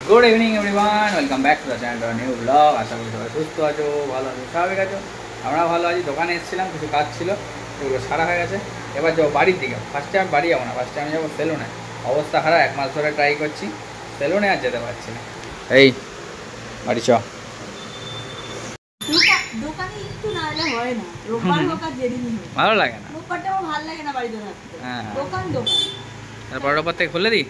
Good evening everyone welcome back to the channel new vlog. আশা করি সবাই সুস্থ আছো, ভালো আছো, স্বাভাবিক আছো। আমরা ভালো আছি। দোকানে এসেছিলাম, কিছু কাজ ছিল, এগুলো সারা হয়ে গেছে। এবার যাবো বাড়ির দিকে। ফার্স্টে আমি বাড়ি যাবো না, ফার্স্টে আমি যাবো সেলুনে। অবস্থা খারাপ, 1 মাস ধরে ট্রাই করছি, সেলুনে আর যেতে পারছি না। এই বাড়ি চ। ভালো লাগে না, হ্যাঁ তারপর ওপর থেকে খুলে দিই।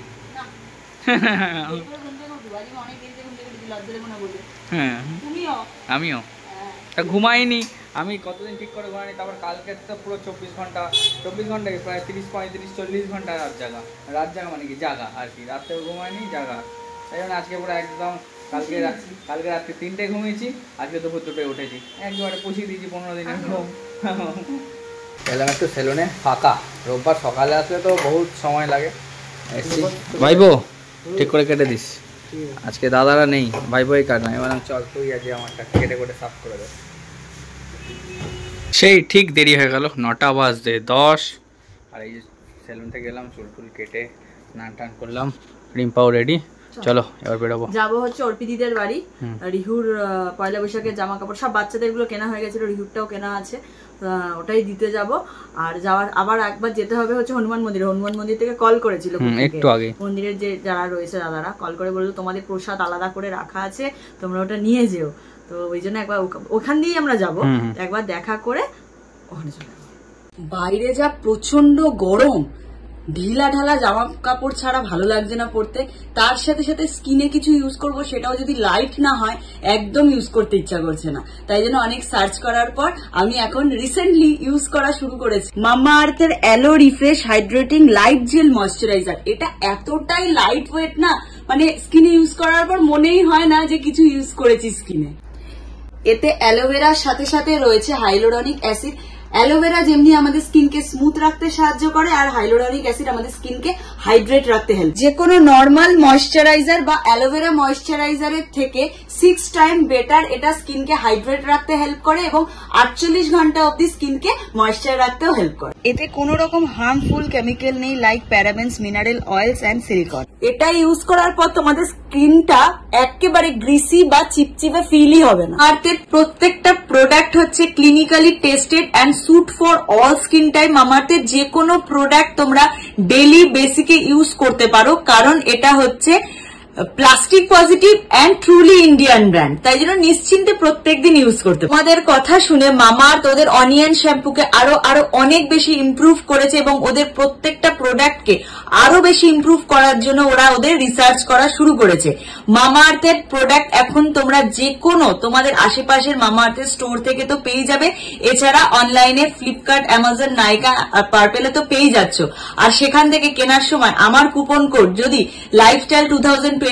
হ্যাঁ আমিও তা ঘুমাইনি, আমি কতদিন ঠিক করে ঘুমাইনি। তারপর কালকে তো পুরো 24 ঘন্টা প্রায় 30-35-40 ঘন্টা রাত জাগা মানে কি জাগা আর কি, রাত্রেও ঘুমাইনি জাগা। তাই জন্য আজকে পুরো একদম কালকে রাত্রে 3টায় ঘুমিয়েছি, আজকে দুপুর 2টায় উঠেছি, একবারে পুষিয়ে দিয়েছি 15 দিনের ঘুম। এলাম একটু সেলুনে, ফাঁকা। রোববার সকালে আসলে তো বহুত সময় লাগে। এসছি ভাইবো ঠিক করে কেটে দিস, আজকে দাদারা নেই, ভাইবোই কাট না। এবার চল তুই আজকে আমারটা কেটে কেটে সাফ করে দে। সেই ঠিক দেরি হয়ে গেল, 9টা বাজতে 10। আর এই যে সেলুন থেকে গেলাম, চুল টুল কেটে স্নান টান করলাম, রিম্পাও রেডি। চলো এবার বেরোবো, যাবো হচ্ছে অর্পিদিদের বাড়ি। রিহুর পয়লা বৈশাখের জামা কাপড় সব বাচ্চাদের গুলো কেনা হয়ে গেছিল, রিহুরটাও কেনা আছে, ওটাই দিতে যাব। আর যাওয়ার আবার একবার যেতে হবে হচ্ছে হনুমান মন্দির থেকে কল করেছিল একটু আগে, মন্দিরের যে যারা রয়েছে দাদারা কল করে বললো তোমাদের প্রসাদ আলাদা করে রাখা আছে, তোমরা ওটা নিয়ে যেও। তো ওই জন্য একবার ওখান দিয়েই আমরা যাবো, একবার দেখা করে ওখানে চলে যাবো। বাইরে যা প্রচন্ড গরম, ঢিলা ঢালা জামা কাপড় ছাড়া ভালো লাগছে না পরতে। তার সাথে সাথে স্কিনে কিছু ইউজ করব, সেটাও যদি লাইট না হয় একদম ইউজ করতে ইচ্ছা করছে না। তাই জন্য অনেক সার্চ করার পর আমি এখন রিসেন্টলি ইউজ করা শুরু করেছি মামা আর্থের aloe refresh hydrating light gel moisturiser. এটা এতটাই লাইট ওয়েট না, মানে স্কিনে ইউজ করার পর মনেই হয় না যে কিছু ইউজ করেছি স্কিনে। এতে অ্যালোভেরার সাথে সাথে রয়েছে হাইলোরনিক অ্যাসিড। অ্যালোভেরা যেমনি আমাদের স্কিনকে স্মুথ রাখতে সাহায্য করে, আর হাইলোরনিক অ্যাসিড আমাদের স্কিনকে হাইড্রেট রাখতে হেল্প। যে কোনো নর্মাল ময়শ্চারাইজার বা অ্যালোভেরা ময়শ্চারাইজারের থেকে 6 টাইম বেটার এটা স্কিনকে হাইড্রেট রাখতে হেল্প করে এবং 48 ঘন্টা অব্দি স্কিনকে ময়শ্চার রাখতেও হেল্প করে। এতে কোনো রকম হার্মফুল কেমিক্যাল নেই, like parabens, mineral oils and silicone. এটা ইউজ করার পর তোমাদের স্কিনটা একেবারে গ্রিসি বা চিপচিপে ফিলই হবে না। আর প্রত্যেকটা প্রোডাক্ট হচ্ছে clinically tested and suit for all skin type. মামাআর্থের যে কোনো প্রোডাক্ট তোমরা ডেইলি বেসিকে ইউজ করতে পারো, কারণ এটা হচ্ছে plastic positive and truly Indian brand, তাই জন্য নিশ্চিন্তে প্রত্যেকদিন ইউজ করতে। তোমাদের কথা শুনে মামাআর্থ ওদের অনিয়ন শ্যাম্পুকে আরো অনেক বেশি ইমপ্রুভ করেছে এবং ওদের প্রত্যেকটা প্রোডাক্টকে আরো বেশি ইমপ্রুভ করার জন্য ওরা ওদের রিসার্চ করা শুরু করেছে। মামাআর্থের প্রোডাক্ট এখন তোমরা যে কোনো তোমাদের আশেপাশের মামাআর্থের স্টোর থেকে তো পেয়ে যাবে, এছাড়া অনলাইনে ফ্লিপকার্ট, অ্যামাজন, নাইকা আর পার্পেলে তো পেয়ে যাচ্ছ। আর সেখান থেকে কেনার সময় আমার কুপন কোড যদি লাইফস্টাইল 2025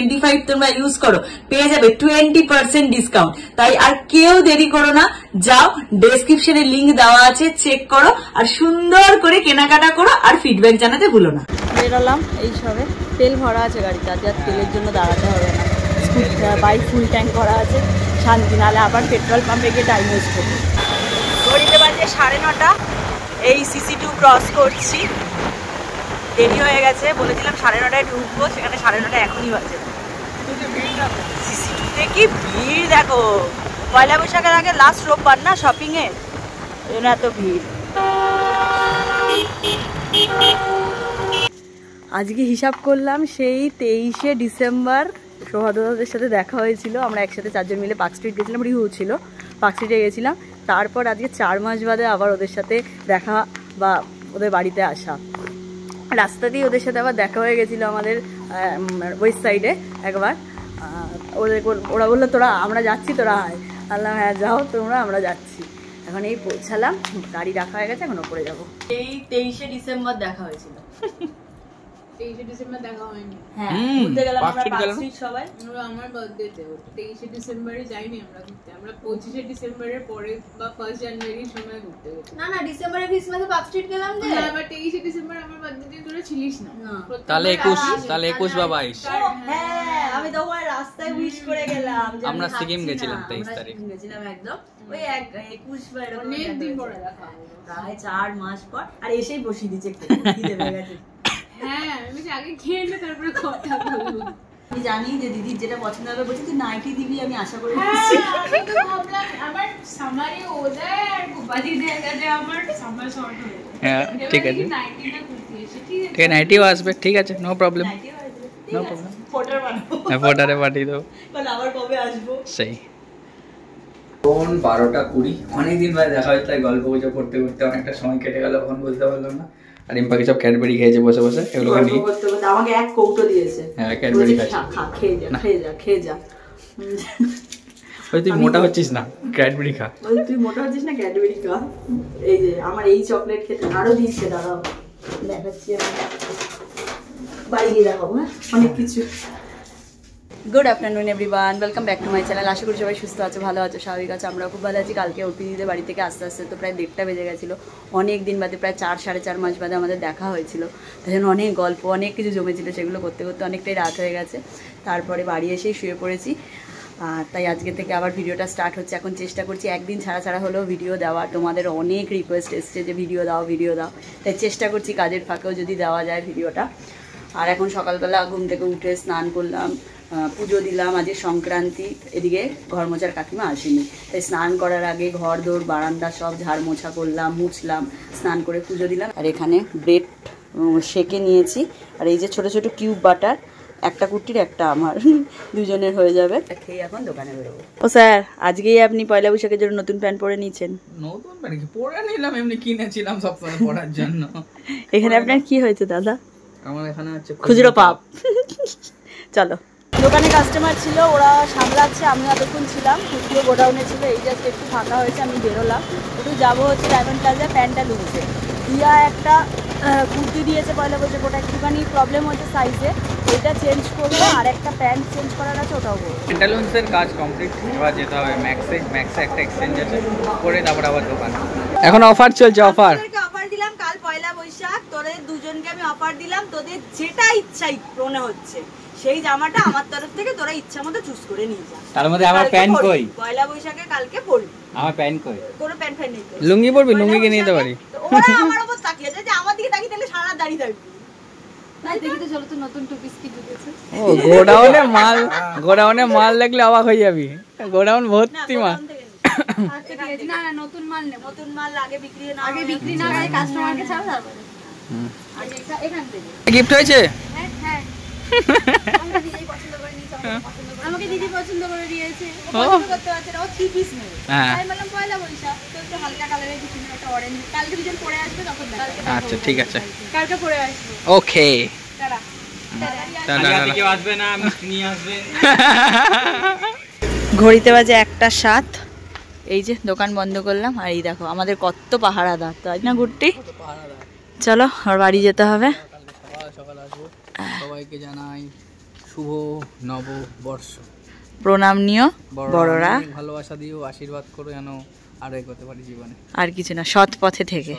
তোমরা ইউজ করো, পেয়ে যাবে 20% ডিসকাউন্ট। তাই আর কেউ দেরি করো না, যাও ডেসক্রিপশনে লিংক দেওয়া আছে, চেক করো আর সুন্দর করে কেনাকাটা করো আর ফিডব্যাক জানাতে ভুলো না। বেরোলাম এই সবে, তেল ভরা আছে গাড়িতে, আজ আর তেলের জন্য দাঁড়াতে হবে না, বাইক ফুল ট্যাঙ্ক করা আছে, শান্তি। নাহলে আবার পেট্রোল পাম্পে গিয়ে টাইম ওয়েস্ট করবো। ঘড়িতে বাজে 9:30, এই সিসি2 ক্রস করছি। দেরি হয়ে গেছে, বলেছিলাম 9:30টায় ঢুকবো, সেখানে 9:30 এখনই বাজে। সিসি2তে কি ভিড় দেখো, পয়লা বৈশাখের আগে লাস্ট রোববার না শপিং এর, ওই জন্য এত ভিড়। আজকে হিসাব করলাম সেই 23শে ডিসেম্বর সৌহার্দ্যদের সাথে দেখা হয়েছিল, আমরা একসাথে 4 জন মিলে পার্ক স্ট্রিট গেছিলাম, রিহু ছিল, পার্ক স্ট্রিটে গেছিলাম। তারপর আজকে 4 মাস বাদে আবার ওদের সাথে দেখা বা ওদের বাড়িতে আসা। রাস্তাতেই ওদের সাথে আবার দেখা হয়ে গেছিলো আমাদের ওয়েস্ট সাইডে একবার। ওরা বললো তোরা আমরা যাচ্ছি, তোরা আয়। আল্লাহ হ্যাঁ যাও তোমরা, আমরা যাচ্ছি। এখন এই পৌঁছালাম, গাড়ি রাখা হয়ে গেছে, এখন ওপরে যাবো। এই 23শে ডিসেম্বর দেখা হয়েছিল। 23শে ডিসেম্বর দেখা হয়নি। হ্যাঁ ঘুরতে গেলাম আমরা পার্ক স্ট্রিট সবাই, আমার বার্থডেতে। 23শে ডিসেম্বরে যাইনি আমরা ঘুরতে, আমরা 25শে ডিসেম্বরের পরে বা 1 জানুয়ারির সময় ঘুরতে গেছি। না ডিসেম্বরে ক্রিসমাসে পার্ক স্ট্রিট গেলাম যে। না আবার 23শে ডিসেম্বর আমার বার্থডে তোরা ছিলিস না। তাহলে 21 বা 22। হ্যাঁ আমি তো ওই রাস্তায় উইশ করে গেলাম। আমরা সিকিম গেছিলাম 23 তারিখ গেছিলাম একদম ওই 21 বা এরকম অনেক দিন পরে দেখা, প্রায় 4 মাস পর। আর এসেই বসিয়ে দিচ্ছে, খিদে পেয়ে গেছে। হ্যাঁ আমি আগে খেয়ে নে তারপরে কথা বলবো। আমি জানি যে দিদির যেটা পছন্দ হবে, বলছি তুই নাইটি দিবি, আমি আশা করি। আমি তো ভাবলাম আমার সামারে ওদের আর গোপালি দেখাতে আমার সামার শর্ট হয়ে যায়। হ্যাঁ ঠিক আছে, নাইটি না কুর্তি এসে ঠিক আছে, ঠিক আছে, নাইটিও আসবে, ঠিক আছে, নো প্রবলেম, নাইটিও আসবে, নো ঠিক আছে, প্রবলেম। ফটোর বানাবো, হ্যাঁ ফোটারে পাঠিয়ে দেবো। কারণ আবার কবে আসবো। সেই কোন 12টা 20, অনেকদিন বাদে দেখা হচ্ছে, তাই গল্প গুজব করতে করতে অনেকটা সময় কেটে গেল, এখন বুঝতে পারলাম না। আর রিম্পাকে সব ক্যাডবেরি খেয়েছে বসে বসে, এগুলোকে নিয়ে। গল্প করতে করতে আমাকে এক কৌটো দিয়েছে, হ্যাঁ ক্যাডবেরি বলছে, খাচ্ছে। খা, খা, খেয়ে যা, খেয়ে যা, খেয়ে যা। ওই তুই মোটা হচ্ছিস না, ক্যাডবেরি খা। বলছে, তুই মোটা হচ্ছিস না, ক্যাডবেরি খা। এই যে আমার এই চকলেট খেতে আরো দিয়েছে, দাঁড়াও দেখাচ্ছি আমি, বাড়ি গিয়ে দেখাবো। হ্যাঁ, অনেক কিছু। Good afternoon everyone, welcome back to my channel. আশা করি সবাই সুস্থ আছে, ভালো আছে, স্বাভাবিক আছে। আমরা খুব ভালো আছি। কালকে অর্পিদিদের বাড়ি থেকে আস্তে আস্তে তো প্রায় 1:30টা বেজে গেছিলো। অনেক দিন বাদে, প্রায় 4-4.5 মাস বাদে আমাদের দেখা হয়েছিল। তাই জন্য অনেক গল্প, অনেক কিছু জমেছিল, সেগুলো করতে করতে অনেকটাই রাত হয়ে গেছে। তারপরে বাড়ি এসেই শুয়ে পড়েছি। আর তাই আজকে থেকে আবার ভিডিওটা স্টার্ট হচ্ছে। এখন চেষ্টা করছি একদিন ছাড়া ছাড়া হলেও ভিডিও দেওয়া। তোমাদের অনেক রিকোয়েস্ট এসছে যে ভিডিও দাও, ভিডিও দাও। তাই চেষ্টা করছি কাজের ফাঁকেও যদি দেওয়া যায় ভিডিওটা। আর এখন সকালবেলা ঘুম থেকে উঠে স্নান করলাম, পুজো দিলাম। আজ সংক্রান্তি, এদিকে ঘর মোছার কাকিমা আসেনি, তাই স্নান করার আগে ঘর দৌড় বারান্দা সব ঝাড় মোছা করলাম, মুছলাম, স্নান করে পুজো দিলাম। আর এখানে ব্রেড সেকে নিয়েছি। আর এই যে ছোট ছোট কিউব বাটার, একটা কুটির একটা আমার, দুজনের হয়ে যাবে। খেয়ে এখন দোকানে বেরোবো। ও স্যার, আজকেই আপনি পয়লা বৈশাখের জন্য নতুন প্যান্ট পরে নিয়েছেন? নতুন মানে কি পরে নিলাম, এমনি কিনেছিলাম সবসময় পরার জন্য। এখানে আপনার কি হয়েছে দাদা? আমার এখানে হচ্ছে খুচরো পাপ। চলো, দোকানে কাস্টমার ছিল, ওরা সামলাচ্ছে, আমি এতক্ষণ ছিলাম, খুচরো গোডাউনে ছিল। এই জাস্ট একটু ফাঁকা হয়েছে, আমি বেরোলাম। একটু যাবো হচ্ছে ডায়মন্ড প্লাজা, প্যান্টটা লুজে। দিয়া একটা কুর্তি দিয়েছে পয়লা বৈশাখ, ওটা একটুখানি প্রবলেম হচ্ছে সাইজে, ওইটা চেঞ্জ করবো। আর একটা প্যান্ট চেঞ্জ করার আছে, ওটাও করবো। প্যান্টালুন্সের কাজ কমপ্লিট, এবার যেতে হবে ম্যাক্সে। ম্যাক্সে একটা এক্সচেঞ্জ আছে, করে তারপর আবার দোকান। এখন অফার চলছে, অফার। অফার দিলাম কাল পয়লা বৈশাখ, তোদের দুজনকে আমি অফার দিলাম, তোদের যেটা ইচ্ছা মনে হচ্ছে সেই জামাটা আমার তরফ থেকে তোরা ইচ্ছা মতো চুজ করে নিয়ে যা। তার মধ্যে আমার প্যান্ট কই? পয়লা বৈশাখে কালকে পরবি। আমার প্যান্ট কই? কোনো প্যান্ট ফ্যান্ট নেই। লুঙ্গি পরবি? লুঙ্গি কিনে নিতে পারি। ওরা আমার উপর তাকিয়ে আছে, যে আমার দিকে তাকিয়ে থাকলে সারা রাত দাঁড়িয়ে থাকবি। দেখি তো, চলো তো নতুন টু পিস কি ঢুকেছে। ও গোডাউনে মাল, গোডাউনে মাল দেখলে অবাক হয়ে যাবি, গোডাউন ভর্তি মাল। আচ্ছা ঠিক আছে, না না নতুন মাল নেব। নতুন মাল আগে বিক্রি না, আগে বিক্রি না করে কাস্টমারকে ছাড়ো, তারপরে আগে এখান থেকে। গিফট হয়েছে? হ্যাঁ হ্যাঁ, আমরা দিদি পছন্দ করে নিয়েছি, আমাকে দিদি পছন্দ করে দিয়েছে। ও পছন্দ করতে পারছে না, ও 3 পিস নেবে। হ্যাঁ তাই বললাম পয়লা বৈশাখ তো একটু হালকা কালারের কিছু নেবে, একটা অরেঞ্জ। কালকে দুজন পরে আসবে, তখন দেখাবো। আচ্ছা ঠিক আছে, কালকে পরে আসবো। ওকে। টাটা। কেউ আসবে না, মিষ্টি নিয়ে আসবে। ঘড়িতে বাজে 1:07। এই যে দোকান বন্ধ করলাম। আর এই দেখো আমাদের কত পাহারাদার, তাই না গুট্টি? চলো আর বাড়ি যেতে হবে। সকাল সকাল আসবো। সবাইকে জানাই শুভ নববর্ষ। প্রণাম নিও বড়রা, ভালোবাসা দিও, আশীর্বাদ করো যেন আরো এগোতে পারি জীবনে। আর কিছু না, সৎ পথে থেকে।